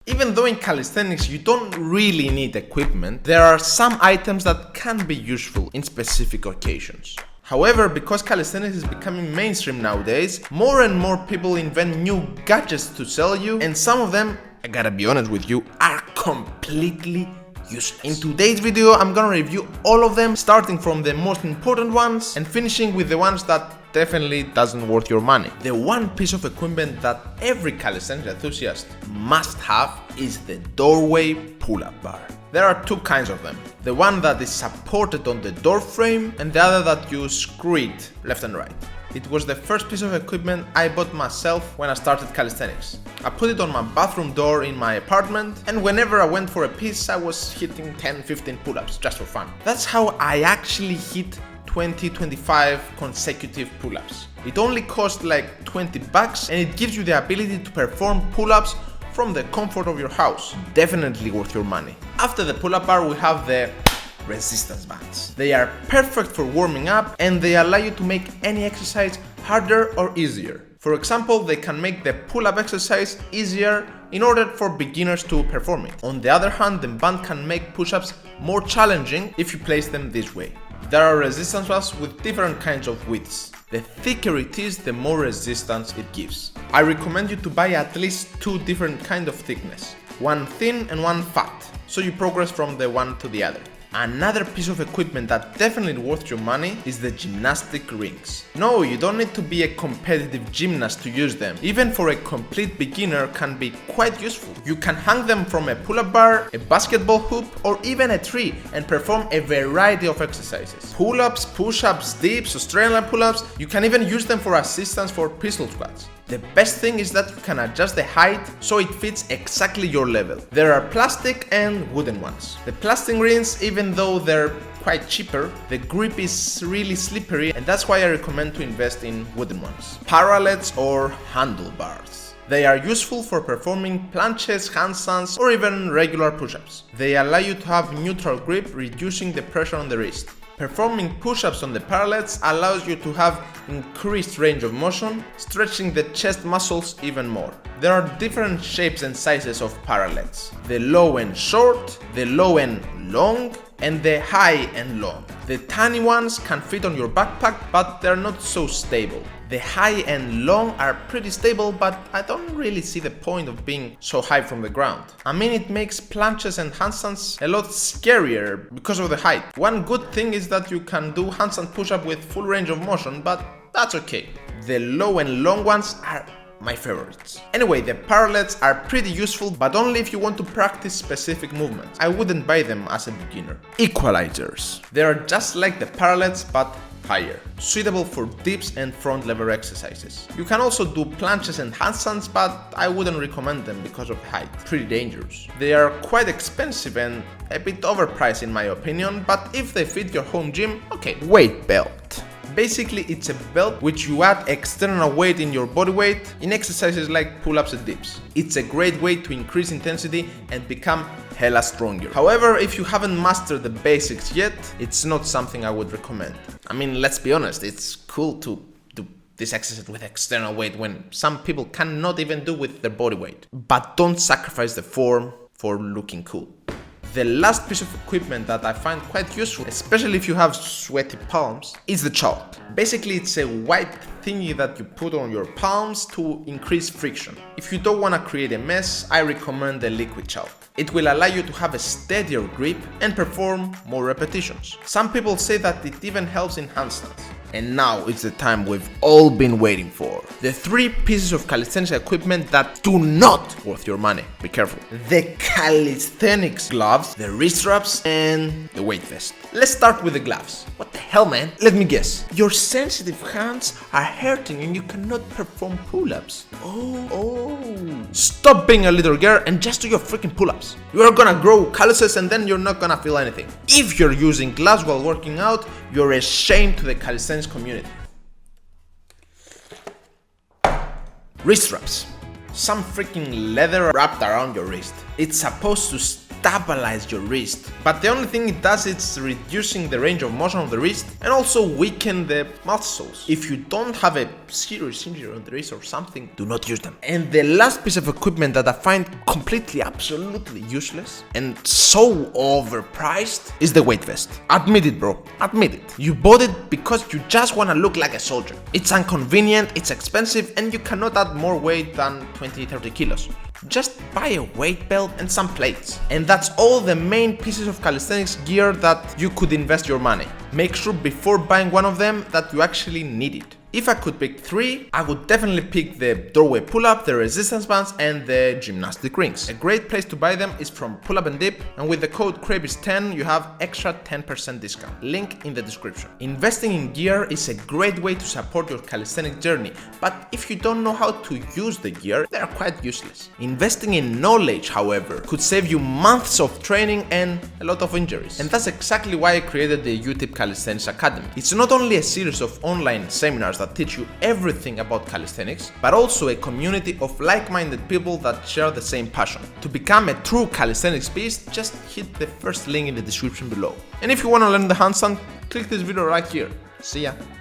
Even though in calisthenics you don't really need equipment, there are some items that can be useful in specific occasions. However, because calisthenics is becoming mainstream nowadays, more and more people invent new gadgets to sell you, and some of them, I gotta be honest with you, are completely useless. In today's video, I'm gonna review all of them, starting from the most important ones and finishing with the ones that definitely doesn't worth your money. The one piece of equipment that every calisthenics enthusiast must have is the doorway pull-up bar. There are two kinds of them. The one that is supported on the door frame and the other that you screw it left and right. It was the first piece of equipment I bought myself when I started calisthenics. I put it on my bathroom door in my apartment, and whenever I went for a piece I was hitting 10-15 pull-ups just for fun. That's how I actually hit 20-25 consecutive pull-ups. It only cost like $20 and it gives you the ability to perform pull-ups from the comfort of your house. Definitely worth your money. After the pull-up bar we have the resistance bands. They are perfect for warming up and they allow you to make any exercise harder or easier. For example, they can make the pull-up exercise easier in order for beginners to perform it. On the other hand, the band can make push-ups more challenging if you place them this way. There are resistance bands with different kinds of widths. The thicker it is, the more resistance it gives. I recommend you to buy at least two different kinds of thickness, one thin and one fat, so you progress from the one to the other. Another piece of equipment that definitely worth your money is the gymnastic rings. No, you don't need to be a competitive gymnast to use them. Even for a complete beginner can be quite useful. You can hang them from a pull-up bar, a basketball hoop, or even a tree and perform a variety of exercises. Pull-ups, push-ups, dips, Australian pull-ups, you can even use them for assistance for pistol squats. The best thing is that you can adjust the height so it fits exactly your level. There are plastic and wooden ones. The plastic rings, even though they're quite cheaper, the grip is really slippery and that's why I recommend to invest in wooden ones. Parallettes or handlebars. They are useful for performing planches, handstands or even regular push-ups. They allow you to have neutral grip, reducing the pressure on the wrist. Performing push-ups on the parallettes allows you to have increased range of motion, stretching the chest muscles even more. There are different shapes and sizes of parallettes. The low and short, the low and long, and the high and long. The tiny ones can fit on your backpack, but they're not so stable. The high and long are pretty stable, but I don't really see the point of being so high from the ground. I mean, it makes planches and handstands a lot scarier because of the height. One good thing is that you can do handstand push-up with full range of motion, but that's okay. The low and long ones are my favorites. Anyway, the parallettes are pretty useful, but only if you want to practice specific movements. I wouldn't buy them as a beginner. Equalizers. They are just like the parallettes, but higher, suitable for dips and front lever exercises. You can also do planches and handstands, but I wouldn't recommend them because of height. Pretty dangerous. They are quite expensive and a bit overpriced in my opinion, but if they fit your home gym, okay. Weight belt. Basically, it's a belt which you add external weight in your body weight in exercises like pull-ups and dips. It's a great way to increase intensity and become hella stronger. However, if you haven't mastered the basics yet, it's not something I would recommend. I mean, let's be honest, it's cool to do this exercise with external weight when some people cannot even do with their body weight. But don't sacrifice the form for looking cool. The last piece of equipment that I find quite useful, especially if you have sweaty palms, is the chalk. Basically, it's a white thingy that you put on your palms to increase friction. If you don't want to create a mess, I recommend the liquid chalk. It will allow you to have a steadier grip and perform more repetitions. Some people say that it even helps in handstands. And now it's the time we've all been waiting for. The three pieces of calisthenics equipment that do not worth your money. Be careful. The calisthenics gloves, the wrist straps, and the weight vest. Let's start with the gloves. What the hell, man? Let me guess. Your sensitive hands are hurting and you cannot perform pull-ups. Oh. Stop being a little girl and just do your freaking pull-ups. You are gonna grow calluses and then you're not gonna feel anything. If you're using gloves while working out, you're a shame to the calisthenics community. Wrist straps. Some freaking leather wrapped around your wrist. It's supposed to stabilize your wrist. But the only thing it does is reducing the range of motion of the wrist and also weaken the muscles. If you don't have a serious injury on the wrist or something, do not use them. And the last piece of equipment that I find completely, absolutely useless and so overpriced is the weight vest. Admit it, bro. Admit it. You bought it because you just want to look like a soldier. It's inconvenient, it's expensive, and you cannot add more weight than 20-30 kilos. Just buy a weight belt and some plates. And that's all the main pieces of calisthenics gear that you could invest your money. Make sure before buying one of them that you actually need it. If I could pick 3, I would definitely pick the doorway pull-up, the resistance bands, and the gymnastic rings. A great place to buy them is from Pull Up and Dip, and with the code KRABIS10 you have extra 10% discount. Link in the description. Investing in gear is a great way to support your calisthenic journey, but if you don't know how to use the gear, they are quite useless. Investing in knowledge, however, could save you months of training and a lot of injuries. And that's exactly why I created the UTIP Calisthenics Academy. It's not only a series of online seminars that teach you everything about calisthenics, but also a community of like-minded people that share the same passion. To become a true calisthenics beast, just hit the first link in the description below. And if you want to learn the handstand, click this video right here. See ya!